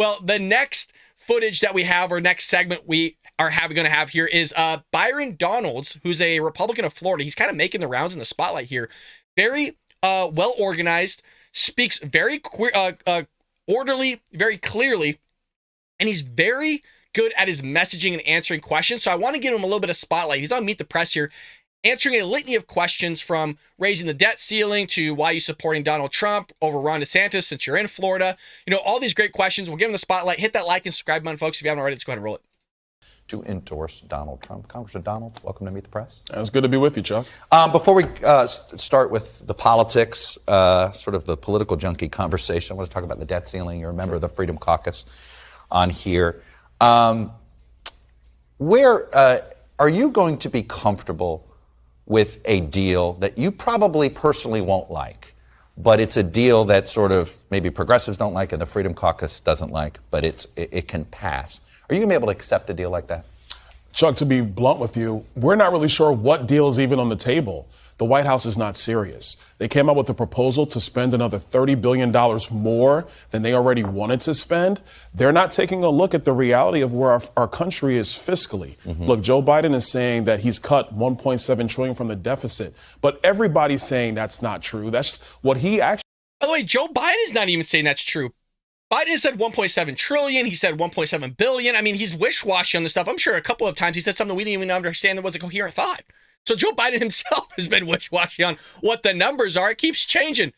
Well, the next footage that we have, or next segment we are going to have here is Byron Donalds, who's a Republican of Florida. He's kind of making the rounds in the spotlight here. Very well organized, speaks very orderly, very clearly, and he's very good at his messaging and answering questions. So I want to give him a little bit of spotlight. He's on Meet the Press here, answering a litany of questions from raising the debt ceiling to why you're supporting Donald Trump over Ron DeSantis since you're in Florida. You know, all these great questions. We'll give him the spotlight. Hit that like and subscribe button, folks. If you haven't already, let's go ahead and roll it. To endorse Donald Trump. Congressman Donalds, welcome to Meet the Press. It's good to be with you, Chuck. Before we start with the politics, sort of the political junkie conversation, I want to talk about the debt ceiling. You're a member of the Freedom Caucus on here. Where are you going to be comfortable with a deal that you probably personally won't like, but it's a deal that sort of maybe progressives don't like and the Freedom Caucus doesn't like, but it can pass? Are you going to be able to accept a deal like that? Chuck, to be blunt with you, we're not really sure what deal is even on the table. The White House is not serious. They came out with a proposal to spend another $30 billion more than they already wanted to spend. They're not taking a look at the reality of where our country is fiscally. Look, Joe Biden is saying that he's cut $1.7 trillion from the deficit, but everybody's saying that's not true. That's what he actually. By the way, Joe Biden is not even saying that's true. Biden said 1.7 trillion. He said 1.7 billion. I mean, he's wish-washy on this stuff. I'm sure a couple of times he said something we didn't even understand that was a coherent thought. So Joe Biden himself has been wish-washy on what the numbers are. It keeps changing.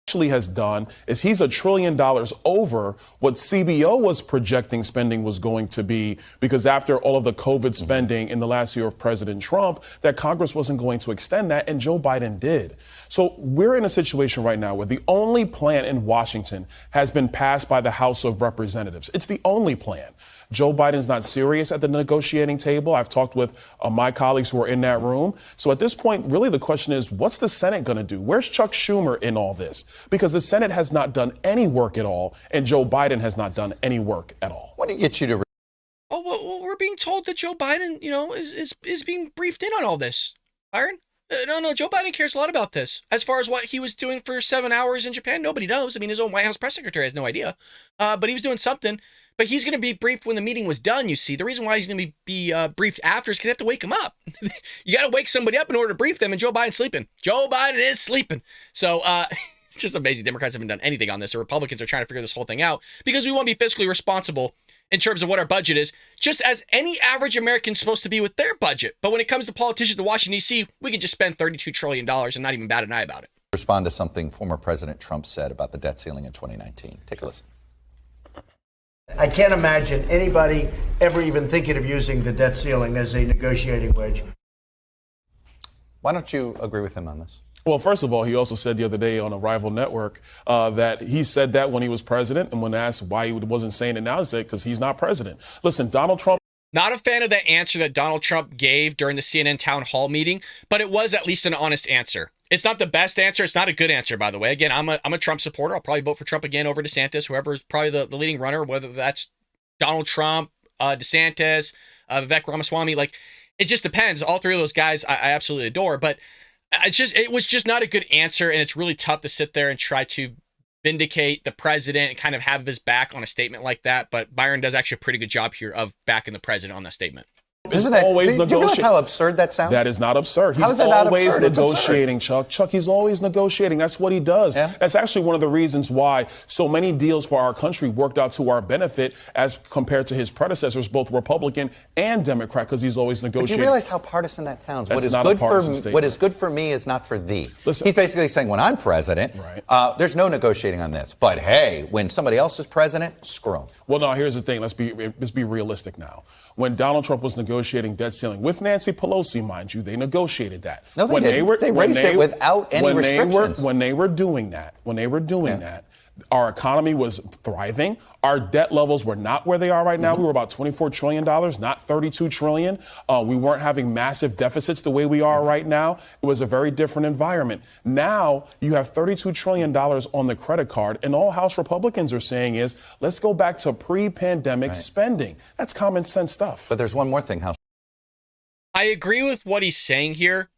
Actually has done is he's $1 trillion over what CBO was projecting spending was going to be, because after all of the COVID spending in the last year of President Trump, that Congress wasn't going to extend that, and Joe Biden did. So we're in a situation right now where the only plan in Washington has been passed by the House of Representatives. It's the only plan. Joe Biden's not serious at the negotiating table. I've talked with my colleagues who are in that room. So at this point, really the question is, what's the Senate going to do? Where's Chuck Schumer in all this? Because the Senate has not done any work at all, and Joe Biden has not done any work at all. What do you get you to? Oh, well, we're being told that Joe Biden, is being briefed in on all this. Byron? No, Joe Biden cares a lot about this. As far as what he was doing for 7 hours in Japan, nobody knows. I mean, his own White House press secretary has no idea. But he was doing something. But he's going to be briefed when the meeting was done, you see. The reason why he's going to be briefed after is because they have to wake him up. You got to wake somebody up in order to brief them, and Joe Biden's sleeping. Joe Biden is sleeping. So it's just amazing. Democrats haven't done anything on this. The Republicans are trying to figure this whole thing out because we want to be fiscally responsible in terms of what our budget is, just as any average American's supposed to be with their budget. But when it comes to politicians in Washington, D.C., we could just spend $32 trillion and not even bat an eye about it. Respond to something former President Trump said about the debt ceiling in 2019. Take a listen. I can't imagine anybody ever even thinking of using the debt ceiling as a negotiating wedge. Why don't you agree with him on this? Well, first of all, he also said the other day on a rival network that he said that when he was president, and when asked why he wasn't saying it now, he said because he's not president. Listen, Donald Trump. Not a fan of the answer that Donald Trump gave during the CNN town hall meeting, but it was at least an honest answer. It's not the best answer. It's not a good answer, by the way. Again, I'm a Trump supporter. I'll probably vote for Trump again over DeSantis, whoever is probably the leading runner, whether that's Donald Trump, DeSantis, Vivek Ramaswamy. Like, it just depends. All three of those guys I absolutely adore, but it was just not a good answer, and it's really tough to sit there and try to vindicate the president and kind of have his back on a statement like that. But Byron does actually a pretty good job here of backing the president on that statement. Isn't that always negotiating? Do you realize how absurd that sounds? That is not absurd. He's How is that not always absurd? negotiating, Chuck. Chuck, he's always negotiating. That's what he does. Yeah. That's actually one of the reasons why so many deals for our country worked out to our benefit as compared to his predecessors, both Republican and Democrat, because he's always negotiating. But do you realize how partisan that sounds? That's not a partisan statement. What is good for me is not for thee. Listen, he's basically saying when I'm president, right. There's no negotiating on this. But hey, when somebody else is president, screw him. Well, no, here's the thing. Let's be realistic now. When Donald Trump was negotiating debt ceiling with Nancy Pelosi, mind you, they negotiated that. No, they didn't. They raised it without any restrictions. When they were doing that, our economy was thriving. Our debt levels were not where they are right now. We were about $24 trillion, not $32 trillion. We weren't having massive deficits the way we are right now. It was a very different environment. Now you have $32 trillion on the credit card, and all House Republicans are saying is, let's go back to pre-pandemic spending. That's common sense stuff. But there's one more thing, House. I agree with what he's saying here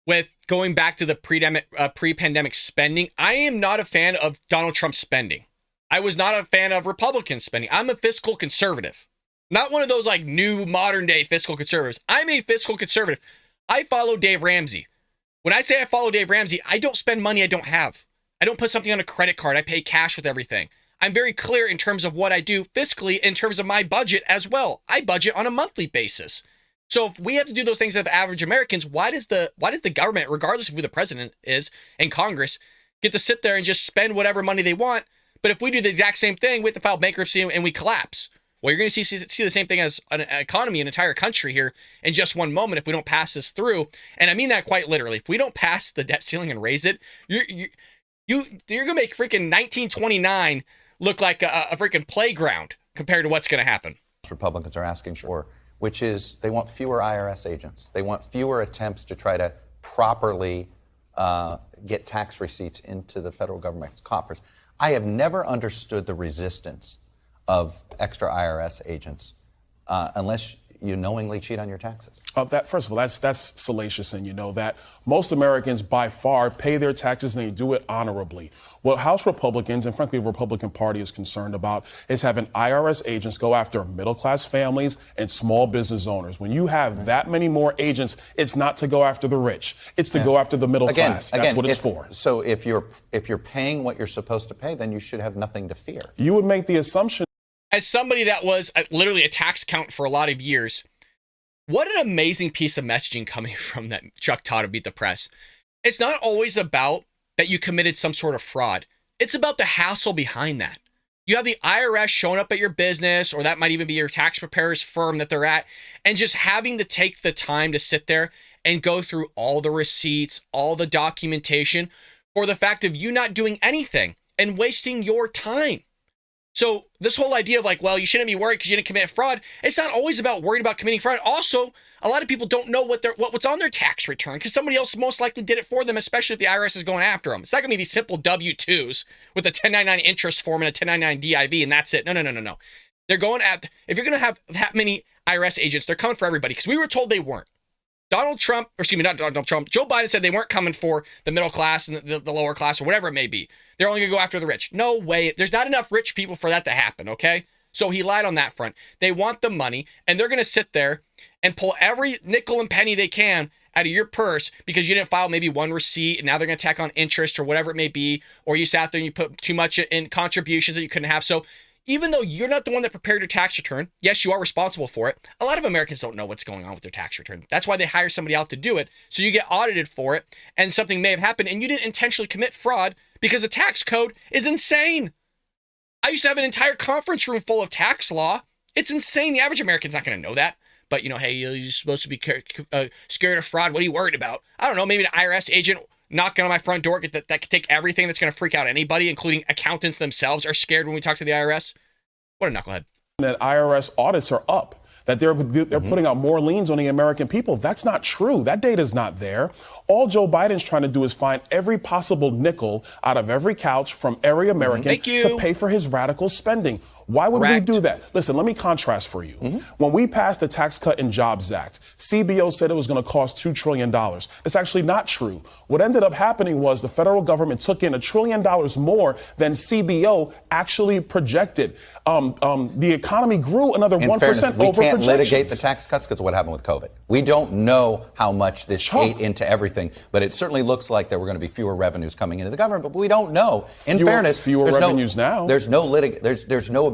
with going back to the pre-pandemic spending. I am not a fan of Donald Trump's spending. I was not a fan of Republican spending. I'm a fiscal conservative. Not one of those like new modern day fiscal conservatives. I'm a fiscal conservative. I follow Dave Ramsey. When I say I follow Dave Ramsey, I don't spend money I don't have. I don't put something on a credit card. I pay cash with everything. I'm very clear in terms of what I do fiscally in terms of my budget as well. I budget on a monthly basis. So if we have to do those things as average Americans, why does the government, regardless of who the president is and Congress, get to sit there and just spend whatever money they want? But if we do the exact same thing, we have to file bankruptcy and we collapse. Well, you're going to see the same thing as an economy, an entire country here in just one moment if we don't pass this through. And I mean that quite literally. If we don't pass the debt ceiling and raise it, you're going to make freaking 1929 look like a freaking playground compared to what's going to happen. Republicans are asking for, which is they want fewer IRS agents. They want fewer attempts to try to properly get tax receipts into the federal government's coffers. I have never understood the resistance of extra IRS agents unless you knowingly cheat on your taxes. First of all, that's salacious, and you know that. Most Americans, by far, pay their taxes and they do it honorably. What House Republicans, and frankly the Republican Party, is concerned about is having IRS agents go after middle-class families and small business owners. When you have that many more agents, it's not to go after the rich. It's to go after the middle class. That's what it's for. So if you're paying what you're supposed to pay, then you should have nothing to fear. You would make the assumption. As somebody that was literally a tax count for a lot of years, what an amazing piece of messaging coming from that Chuck Todd of Beat the Press. It's not always about that you committed some sort of fraud. It's about the hassle behind that. You have the IRS showing up at your business, or that might even be your tax preparer's firm that they're at, and just having to take the time to sit there and go through all the receipts, all the documentation, for the fact of you not doing anything and wasting your time. So this whole idea of like, well, you shouldn't be worried because you didn't commit fraud. It's not always about worried about committing fraud. Also, a lot of people don't know what's on their tax return because somebody else most likely did it for them, especially if the IRS is going after them. It's not going to be these simple W-2s with a 1099 interest form and a 1099 DIV, and that's it. No. They're going at, if you're going to have that many IRS agents, they're coming for everybody because we were told they weren't. Joe Biden said they weren't coming for the middle class and the lower class or whatever it may be. They're only going to go after the rich. No way. There's not enough rich people for that to happen, okay? So he lied on that front. They want the money, and they're going to sit there and pull every nickel and penny they can out of your purse because you didn't file maybe one receipt, and now they're going to tack on interest or whatever it may be, or you sat there and you put too much in contributions that you couldn't have. So even though you're not the one that prepared your tax return, yes, you are responsible for it. A lot of Americans don't know what's going on with their tax return. That's why they hire somebody out to do it. So you get audited for it and something may have happened and you didn't intentionally commit fraud because the tax code is insane. I used to have an entire conference room full of tax law. It's insane. The average American's not going to know that. But, hey, you're supposed to be scared of fraud. What are you worried about? I don't know. Maybe an IRS agent knocking on my front door that could take everything that's going to freak out anybody, including accountants themselves, are scared when we talk to the IRS. What a knucklehead. That IRS audits are up, that they're putting out more liens on the American people. That's not true. That data's not there. All Joe Biden's trying to do is find every possible nickel out of every couch from every American to pay for his radical spending. Why would we do that? Listen, let me contrast for you. When we passed the Tax Cut and Jobs Act, CBO said it was going to cost $2 trillion. It's actually not true. What ended up happening was the federal government took in $1 trillion more than CBO actually projected. The economy grew another 1% fairness, over we can't projections. litigate the tax cuts because of what happened with COVID. We don't know how much this ate into everything, but it certainly looks like there were going to be fewer revenues coming into the government, but we don't know. In fairness, fewer revenues now. There's no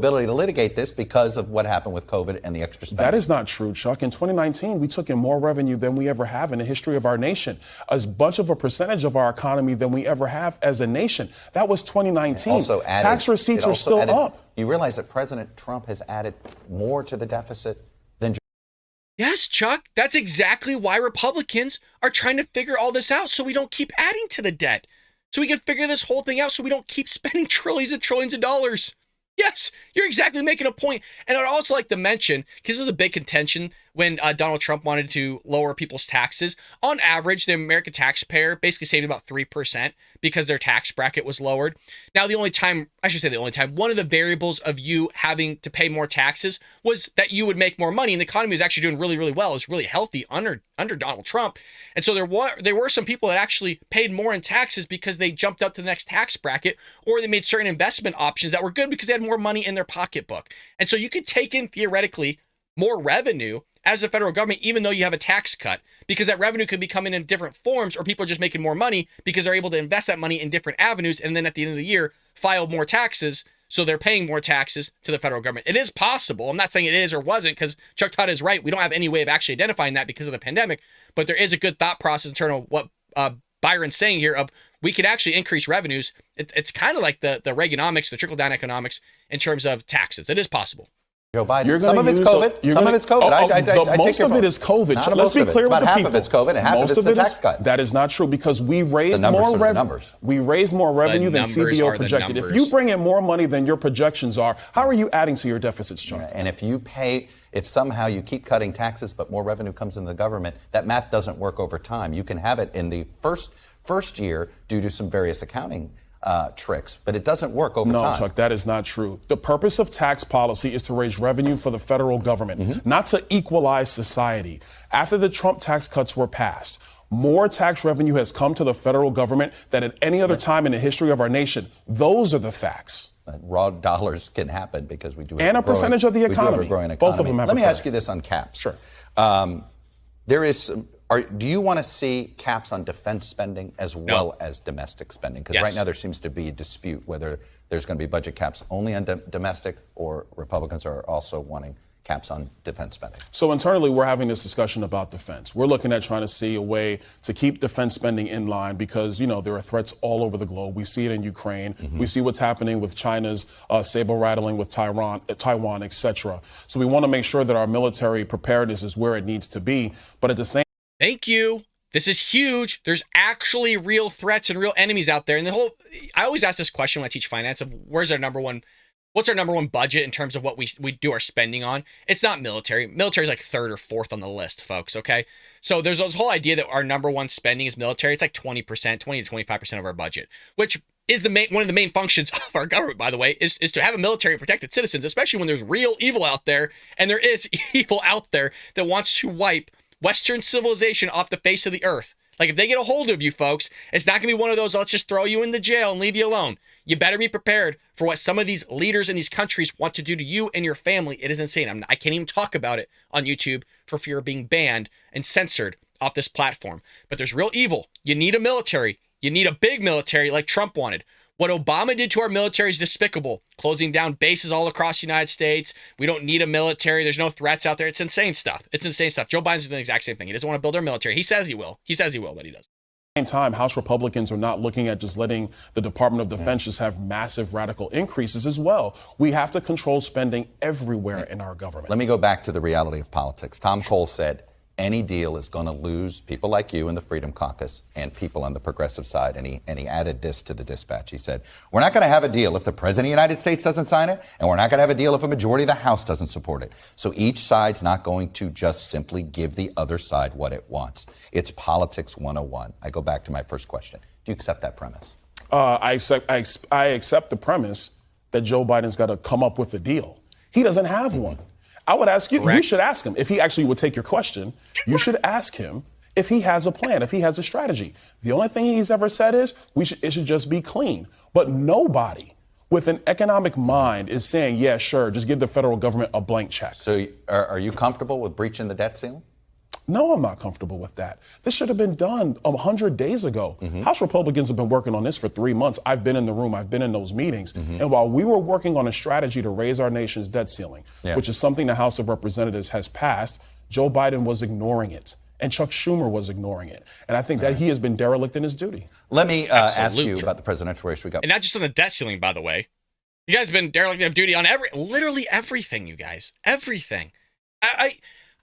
ability to litigate this because of what happened with COVID and the extra spending. That is not true, Chuck. In 2019, we took in more revenue than we ever have in the history of our nation. As much of a percentage of our economy than we ever have as a nation. That was 2019. Tax receipts are still up. You realize that President Trump has added more to the deficit than... Yes, Chuck. That's exactly why Republicans are trying to figure all this out so we don't keep adding to the debt. So we can figure this whole thing out so we don't keep spending trillions and trillions of dollars. Yes, you're exactly making a point. And I'd also like to mention, because there was a big contention when Donald Trump wanted to lower people's taxes. On average, the American taxpayer basically saved about 3% because their tax bracket was lowered. Now, one of the variables of you having to pay more taxes was that you would make more money, and the economy was actually doing really, really well. It was really healthy under Donald Trump. And so there were some people that actually paid more in taxes because they jumped up to the next tax bracket, or they made certain investment options that were good because they had more money in their pocketbook. And so you could take in, theoretically, more revenue as a federal government, even though you have a tax cut, because that revenue could be coming in different forms, or people are just making more money because they're able to invest that money in different avenues, and then at the end of the year, file more taxes, so they're paying more taxes to the federal government. It is possible. I'm not saying it is or wasn't, because Chuck Todd is right. We don't have any way of actually identifying that because of the pandemic, but there is a good thought process in terms of what Byron's saying here of we can actually increase revenues. It's kind of like the Reaganomics, the trickle-down economics in terms of taxes. It is possible. Joe Biden. Some of it's COVID. Some of it's COVID. Most of it is COVID. Let's be clear with the people. About half of it's COVID and half of it's the tax cut. That is not true, because we raised more revenue. We raised more revenue than CBO projected. If you bring in more money than your projections are, how are you adding to your deficits, Chuck? And if somehow you keep cutting taxes but more revenue comes into the government, that math doesn't work over time. You can have it in the first year due to some various accounting tricks, but it doesn't work over time. No, Chuck, that is not true. The purpose of tax policy is to raise revenue for the federal government, not to equalize society. After the Trump tax cuts were passed, more tax revenue has come to the federal government than at any other time in the history of our nation. Those are the facts. Raw dollars can happen because we do have a percentage of the economy. Both of them have. Let me ask you this on caps. Sure. Do you want to see caps on defense spending as well as domestic spending? Because right now there seems to be a dispute whether there's going to be budget caps only on domestic, or Republicans are also wanting caps on defense spending. So internally, we're having this discussion about defense. We're looking at trying to see a way to keep defense spending in line because, there are threats all over the globe. We see it in Ukraine. We see what's happening with China's saber rattling with Taiwan, et cetera. So we want to make sure that our military preparedness is where it needs to be. But at the same Thank you. This is huge. There's actually real threats and real enemies out there. And I always ask this question when I teach finance of what's our number one budget in terms of what we do our spending on? It's not military. Military is like third or fourth on the list, folks, okay? So there's this whole idea that our number one spending is military. It's like 20%, 20 to 25% of our budget, which is one of the main functions of our government, by the way, is to have a military and protected citizens, especially when there's real evil out there. And there is evil out there that wants to wipe Western civilization off the face of the earth. Like, if they get a hold of you, folks, it's not going to be one of those, let's just throw you in the jail and leave you alone. You better be prepared for what some of these leaders in these countries want to do to you and your family. It is insane. I can't even talk about it on YouTube for fear of being banned and censored off this platform. But there's real evil. You need a military. You need a big military like Trump wanted. What Obama did to our military is despicable. Closing down bases all across the United States. We don't need a military. There's no threats out there. It's insane stuff. Joe Biden's doing the exact same thing. He doesn't want to build our military. He says he will, but he doesn't. Same time, House Republicans are not looking at just letting the Department of Defense just have massive radical increases as well. We have to control spending everywhere in our government. Let me go back to the reality of politics. Tom Cole said any deal is going to lose people like you in the Freedom Caucus and people on the progressive side. And he added this to the dispatch. He said, we're not going to have a deal if the President of the United States doesn't sign it, and we're not going to have a deal if a majority of the House doesn't support it. So each side's not going to just simply give the other side what it wants. It's politics 101. I go back to my first question. Do you accept that premise? I accept the premise that Joe Biden's got to come up with a deal. He doesn't have one. I would ask you, you should ask him, if he actually would take your question, you should ask him if he has a plan, if he has a strategy. The only thing he's ever said is it should just be clean. But nobody with an economic mind is saying, yeah, sure, just give the federal government a blank check. So are you comfortable with breaching the debt ceiling? No, I'm not comfortable with that. This should have been done 100 days ago. House Republicans have been working on this for 3 months. I've been in the room. I've been in those meetings. And while we were working on a strategy to raise our nation's debt ceiling, which is something the House of Representatives has passed, Joe Biden was ignoring it. And Chuck Schumer was ignoring it. And I think that he has been derelict in his duty. Let me ask you about the presidential race we got. And not just on the debt ceiling, by the way. You guys have been derelict in duty on literally everything, you guys. Everything.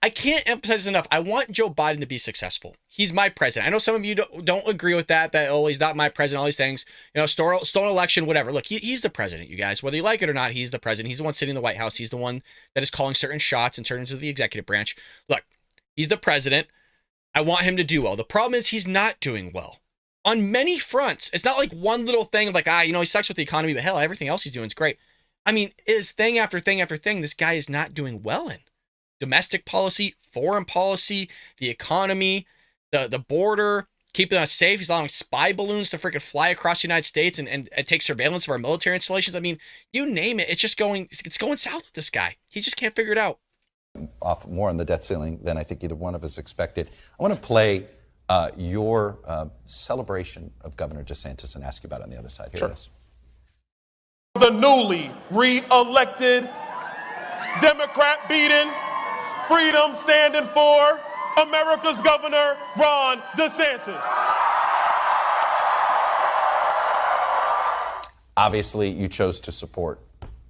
I can't emphasize enough. I want Joe Biden to be successful. He's my president. I know some of you don't agree with that, he's not my president, all these things. Stolen election, whatever. Look, he's the president, you guys. Whether you like it or not, he's the president. He's the one sitting in the White House. He's the one that is calling certain shots in terms of the executive branch. Look, he's the president. I want him to do well. The problem is he's not doing well. on many fronts. It's not like one little thing like, he sucks with the economy, but hell, everything else he's doing is great. I mean, it is thing after thing after thing this guy is not doing well in. Domestic policy, foreign policy, the economy, the border, keeping us safe. He's allowing spy balloons to freaking fly across the United States and take surveillance of our military installations. I mean, you name it. It's going south with this guy. He just can't figure it out. Off more on the debt ceiling than I think either one of us expected. I want to play your celebration of Governor DeSantis and ask you about it on the other side. Here it is. The newly re-elected, Democrat-beaten, freedom standing for America's Governor, Ron DeSantis. Obviously, you chose to support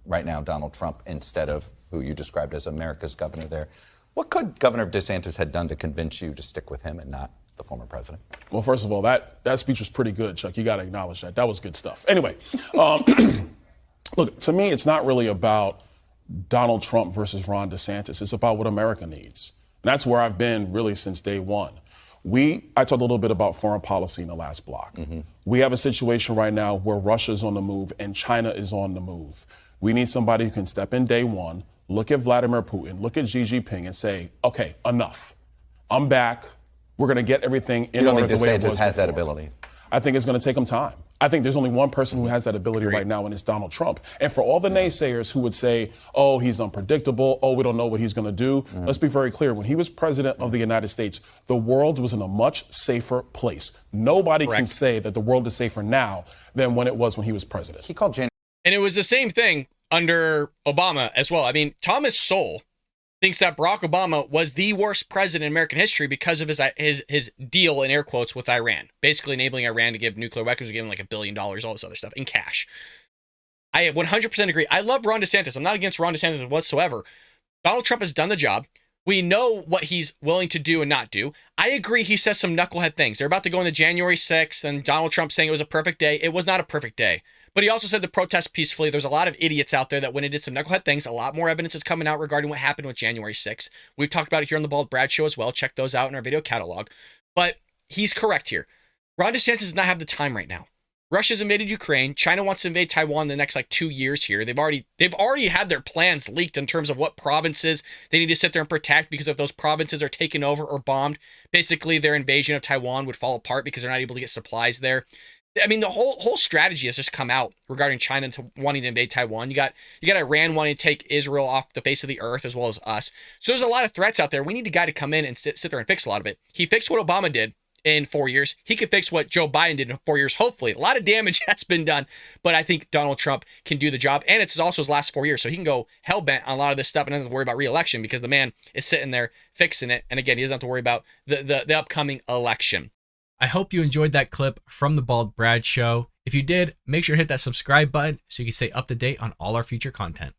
right now Donald Trump instead of who you described as America's governor there. What could Governor DeSantis have done to convince you to stick with him and not the former president? Well, first of all, that speech was pretty good, Chuck. You got to acknowledge that. That was good stuff. Anyway, look, to me, it's not really about Donald Trump versus Ron DeSantis. It's about what America needs. And that's where I've been really since day one. I talked a little bit about foreign policy in the last block. Mm-hmm. We have a situation right now where Russia's on the move and China is on the move. We need somebody who can step in day one, look at Vladimir Putin, look at Xi Jinping and say, okay, enough. I'm back. We're going to get everything in order the way it was DeSantis has before. that ability? I think it's going to take him time. I think there's only one person who has that ability right now, and it's Donald Trump. And for all the naysayers who would say, oh, he's unpredictable, oh, we don't know what he's going to do, let's be very clear. When he was president of the United States, the world was in a much safer place. Nobody can say that the world is safer now than when it was when he was president. He called January. And it was the same thing under Obama as well. I mean, Thomas Sowell thinks that Barack Obama was the worst president in American history because of his deal, in air quotes, with Iran. Basically enabling Iran to give nuclear weapons, giving like $1 billion, all this other stuff in cash. I 100% agree. I love Ron DeSantis. I'm not against Ron DeSantis whatsoever. Donald Trump has done the job. We know what he's willing to do and not do. I agree he says some knucklehead things. They're about to go into January 6th, and Donald Trump saying it was a perfect day. It was not a perfect day. But he also said to protest peacefully. There's a lot of idiots out there that when he did some knucklehead things, a lot more evidence is coming out regarding what happened with January 6th. We've talked about it here on the Bald Brad Show as well. Check those out in our video catalog. But he's correct here. Ron DeSantis does not have the time right now. Russia's invaded Ukraine. China wants to invade Taiwan in the next 2 years here. They've already had their plans leaked in terms of what provinces they need to sit there and protect, because if those provinces are taken over or bombed, basically their invasion of Taiwan would fall apart because they're not able to get supplies there. I mean, the whole strategy has just come out regarding China wanting to invade Taiwan. You got Iran wanting to take Israel off the face of the earth, as well as us. So there's a lot of threats out there. We need a guy to come in and sit there and fix a lot of it. He fixed what Obama did in 4 years. He could fix what Joe Biden did in 4 years. Hopefully, a lot of damage has been done, but I think Donald Trump can do the job, and it's also his last 4 years, so he can go hell bent on a lot of this stuff and doesn't have to worry about re-election because the man is sitting there fixing it. And again, he doesn't have to worry about the upcoming election. I hope you enjoyed that clip from the Bald Brad Show. If you did, make sure to hit that subscribe button so you can stay up to date on all our future content.